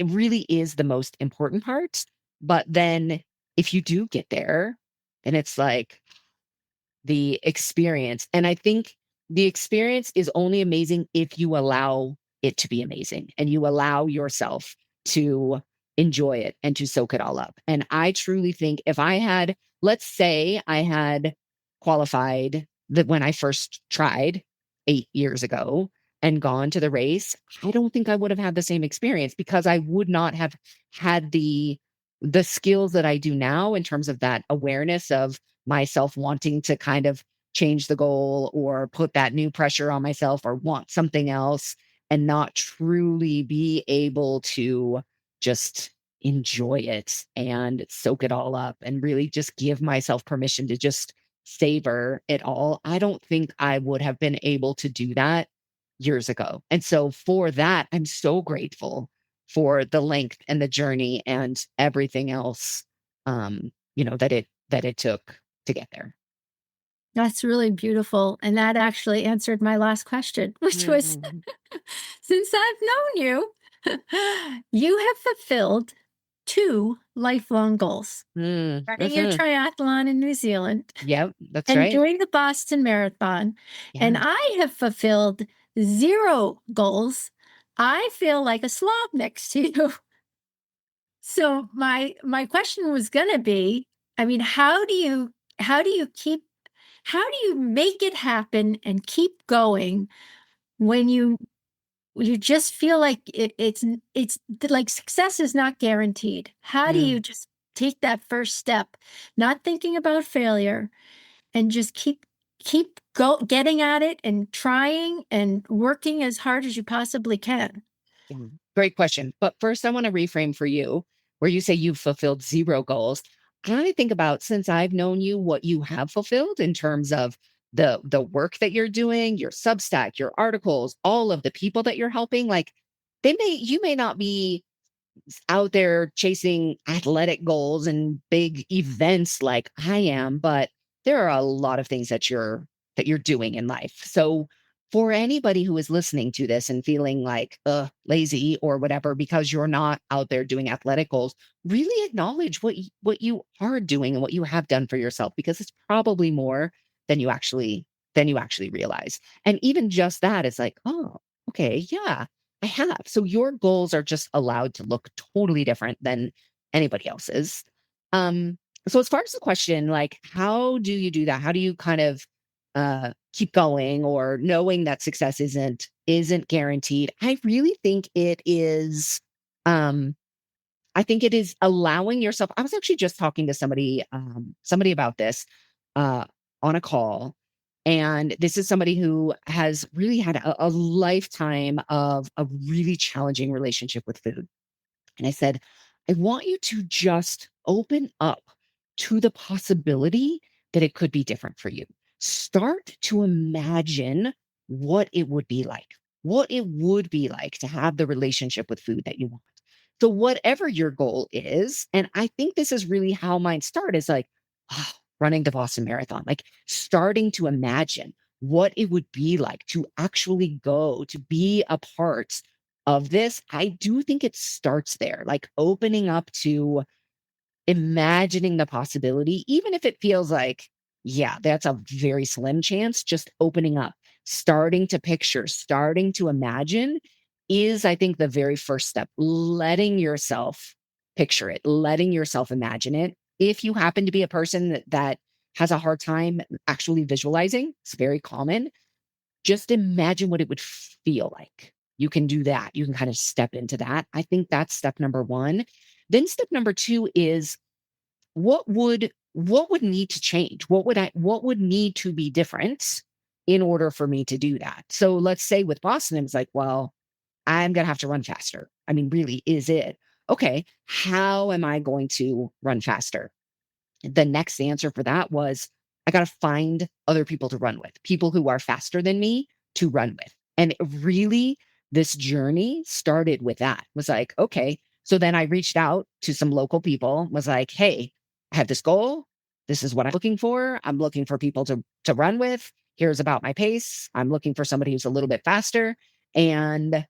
really is the most important part. But then if you do get there, then it's like the experience. And I think the experience is only amazing if you allow it to be amazing and you allow yourself to enjoy it and to soak it all up. And I truly think, if I had, let's say I had qualified that when I first tried 8 years ago and gone to the race, I don't think I would have had the same experience, because I would not have had the skills that I do now in terms of that awareness of myself wanting to kind of change the goal or put that new pressure on myself or want something else, and not truly be able to just enjoy it and soak it all up and really just give myself permission to just savor it all. I don't think I would have been able to do that years ago. And so for that, I'm so grateful for the length and the journey and everything else, that it took to get there. That's really beautiful, and that actually answered my last question, which was, Mm, since I've known you, you have fulfilled 2 lifelong goals: running your mhm. triathlon in New Zealand Yep, that's and right. doing the Boston Marathon, and Yeah. I have fulfilled 0 goals. I feel like a slob next to you. So my question was gonna be, I mean, how do you make it happen and keep going when you just feel like like success is not guaranteed? How do you Mm. just take that first step, not thinking about failure, and just getting at it and trying and working as hard as you possibly can? Yeah. Great question. But first, I want to reframe for you where you say you've fulfilled 0 goals. I think about, since I've known you, what you have fulfilled in terms of the work that you're doing, your Substack, your articles, all of the people that you're helping. Like, you may not be out there chasing athletic goals and big events like I am, but there are a lot of things that you're doing in life. So for anybody who is listening to this and feeling like lazy or whatever because you're not out there doing athletic goals, really acknowledge what you are doing and what you have done for yourself, because it's probably more than you actually realize. And even just that is like, oh, okay, yeah, I have. So your goals are just allowed to look totally different than anybody else's. Um, so as far as the question, like, how do you do that? How do you kind of keep going, or knowing that success isn't guaranteed? Um I think it is allowing yourself. I was actually just talking to somebody about this uh on a call. And this is somebody who has really had a lifetime of a really challenging relationship with food. And I said, I want you to just open up to the possibility that it could be different for you. Start to imagine what it would be like, to have the relationship with food that you want. So, whatever your goal is, and I think this is really how mine started, is like, oh, running the Boston Marathon, like starting to imagine what it would be like to actually go to be a part of this. I do think it starts there, like opening up to imagining the possibility, even if it feels like, yeah, that's a very slim chance. Just opening up, starting to picture, starting to imagine is, I think, the very first step. Letting yourself picture it, letting yourself imagine it. If you happen to be a person that has a hard time actually visualizing, it's very common. Just imagine what it would feel like. You can do that. You can kind of step into that. I think that's step number one. Then step number two is what would need to change? What would need to be different in order for me to do that? So let's say with Boston, it was like, well, I'm gonna have to run faster. I mean, really, is it? Okay, how am I going to run faster? The next answer for that was I got to find other people to run with, people who are faster than me to run with. And really, this journey started with that. Was like, okay. So then I reached out to some local people, was like, hey, I have this goal. This is what I'm looking for. I'm looking for people to run with. Here's about my pace. I'm looking for somebody who's a little bit faster. And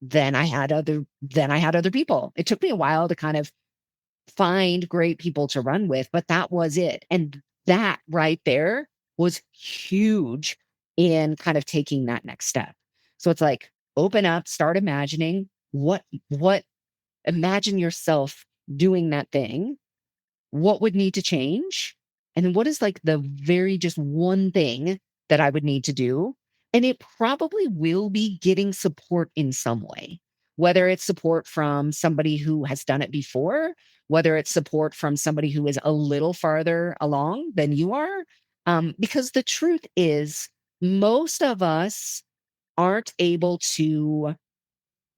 then I had other people. It took me a while to kind of find great people to run with, but that was it. And that right there was huge in kind of taking that next step. So it's like open up, start imagining what imagine yourself doing that thing, what would need to change, and then what is like the very just one thing that I would need to do. And it probably will be getting support in some way, whether it's support from somebody who has done it before, whether it's support from somebody who is a little farther along than you are. Because the truth is, most of us aren't able to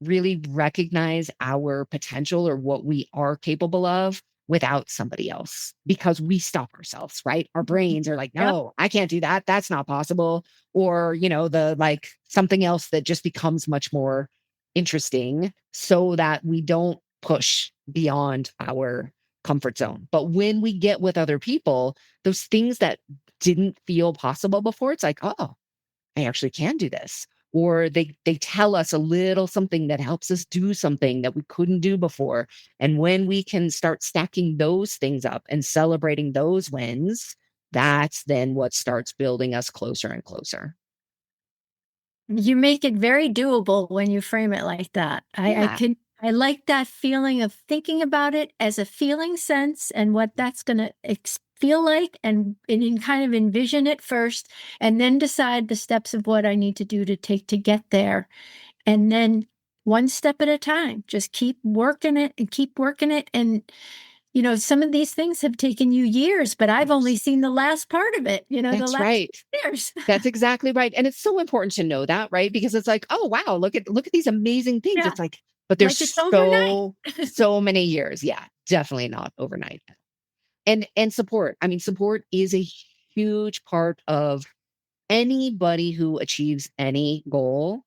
really recognize our potential or what we are capable of without somebody else because we stop ourselves, right? Our brains are like, Yep. no, I can't do that. That's not possible. Or, the like something else that just becomes much more interesting so that we don't push beyond our comfort zone. But when we get with other people, those things that didn't feel possible before, it's like, oh, I actually can do this. Or they tell us a little something that helps us do something that we couldn't do before. And when we can start stacking those things up and celebrating those wins, that's then what starts building us closer and closer. You make it very doable when you frame it like that. Yeah, I like that feeling of thinking about it as a feeling sense and what that's going to feel like, and you kind of envision it first, and then decide the steps of what I need to do to take to get there. And then one step at a time, just keep working it and keep working it. And, some of these things have taken you years, but I've only seen the last part of it, the that's last right. years. That's exactly right. And it's so important to know that, right? Because it's like, oh wow, look at these amazing things. Yeah. It's like, but there's Like it's overnight. so many years. Yeah, definitely not overnight. And support. I mean, support is a huge part of anybody who achieves any goal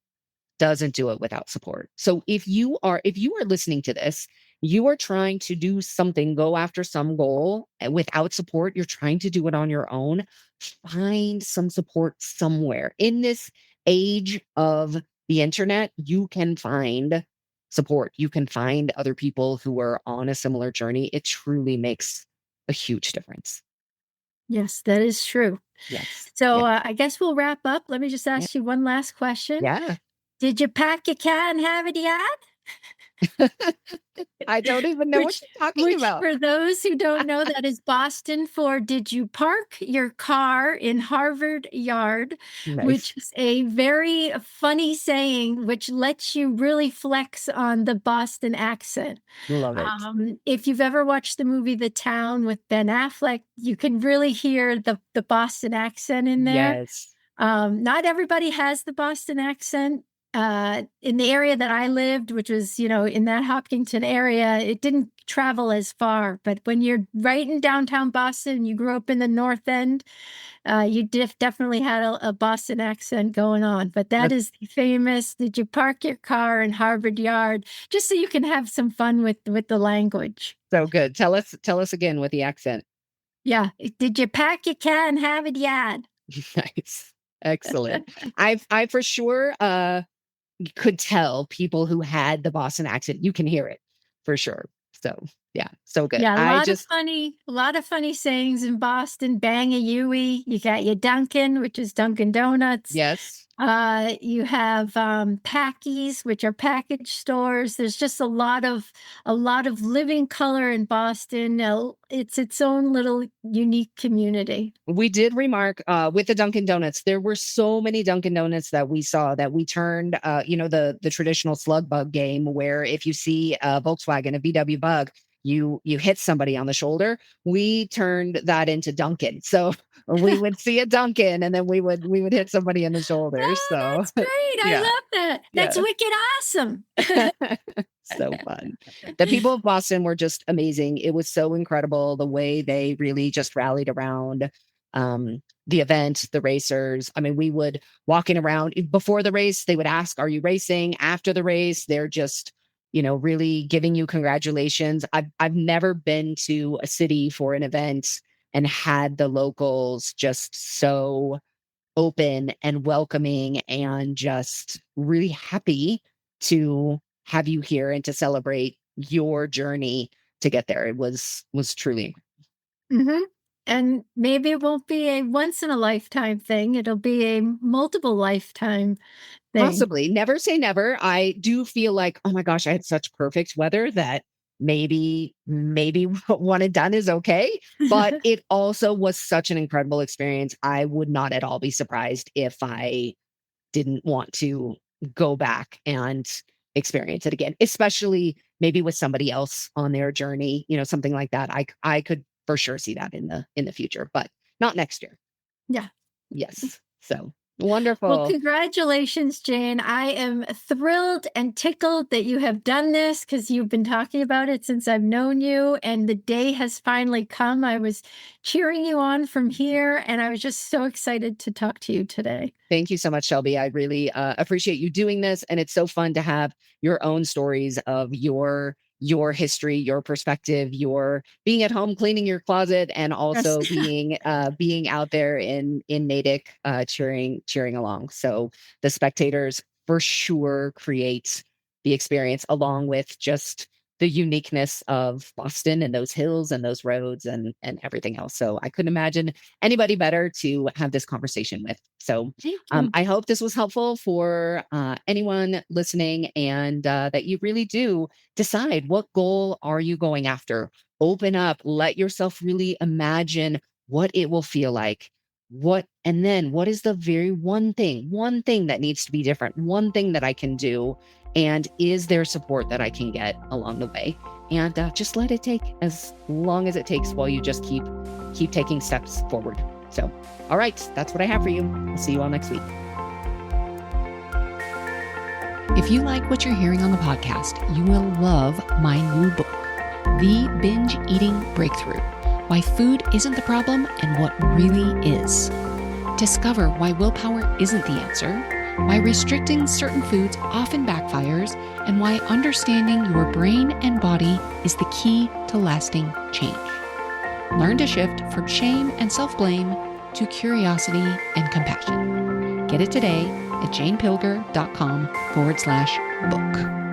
doesn't do it without support. So if you are listening to this, you are trying to do something, go after some goal without support, you're trying to do it on your own, find some support somewhere. In this age of the internet, you can find support. You can find other people who are on a similar journey. It truly makes a huge difference. Yes, that is true. Yes. So Yeah. I guess we'll wrap up. Let me just Yeah. ask you one last question. Yeah. Did you pack your cat and have it yet? I don't even know what Which you're talking which about. for those who don't know, that is Boston for did you park your car in Harvard Yard, Nice. which is a very funny saying, which lets you really flex on the Boston accent. Love it. If you've ever watched the movie The Town with Ben Affleck, you can really hear the Boston accent in there. Yes. Not everybody has the Boston accent. In the area that I lived, which was, in that Hopkinton area, it didn't travel as far. But when you're right in downtown Boston, you grew up in the North End, you definitely had a Boston accent going on. But that That's is the famous, did you park your car in Harvard Yard? Just so you can have some fun with the language. so good. Tell us again with the accent. Yeah. Did you pack your cat and have it yet? Nice. Excellent. I for sure could tell people who had the Boston accent. You can hear it for sure. So Yeah, so good. Yeah, I just a lot of funny sayings in Boston. Bang a Yui. You got your Dunkin', which is Dunkin' Donuts. yes. You have Packies, which are package stores. There's just a lot of living color in Boston. It's its own little unique community. We did remark with the Dunkin' Donuts, there were so many Dunkin' Donuts that we saw that we turned, the traditional slug bug game where if you see a Volkswagen, a VW Bug, you hit somebody on the shoulder. We turned that into Dunkin'. So we would see a Dunkin' and then we would hit somebody in the shoulder. Oh, So that's great. I yeah, love that. That's yeah. wicked awesome. So fun. The people of Boston were just amazing. It was so incredible the way they really just rallied around the event, the racers. I mean, we would walking around before the race, they would ask, "Are you racing?" After the race, they're just, really giving you congratulations. I've never been to a city for an event and had the locals just so open and welcoming and just really happy to have you here and to celebrate your journey to get there. It was truly Hmm. And maybe it won't be a once in a lifetime thing. It'll be a multiple lifetime thing. possibly never say never. I do feel like, oh my gosh, I had such perfect weather that maybe one and done is okay. But it also was such an incredible experience. I would not at all be surprised if I didn't want to go back and experience it again, especially maybe with somebody else on their journey, something like that. I could for sure see that in the future, but not next year. Yeah. Yes. So Well, wonderful. congratulations, Jane. I am thrilled and tickled that you have done this because you've been talking about it since I've known you, and the day has finally come. I was cheering you on from here, and I was just so excited to talk to you today. Thank you so much, Shelby. I really appreciate you doing this, and it's so fun to have your own stories of your history, your perspective, your being at home cleaning your closet, and Yes. also being out there in Natick cheering along. So the spectators for sure create the experience, along with just the uniqueness of Boston and those hills and those roads and everything else. So I couldn't imagine anybody better to have this conversation with. So Thank you. I hope this was helpful for anyone listening, and that you really do decide what goal are you going after. Open up, let yourself really imagine what it will feel like. And then what is the very one thing that needs to be different, one thing that I can do, and is there support that I can get along the way? And just let it take as long as it takes while you just keep taking steps forward. So, all right, that's what I have for you. I'll see you all next week. If you like what you're hearing on the podcast, you will love my new book, The Binge Eating Breakthrough: Why Food Isn't the Problem and What Really Is. Discover why willpower isn't the answer, why restricting certain foods often backfires, and why understanding your brain and body is the key to lasting change. Learn to shift from shame and self-blame to curiosity and compassion. Get it today at janepilger.com/book.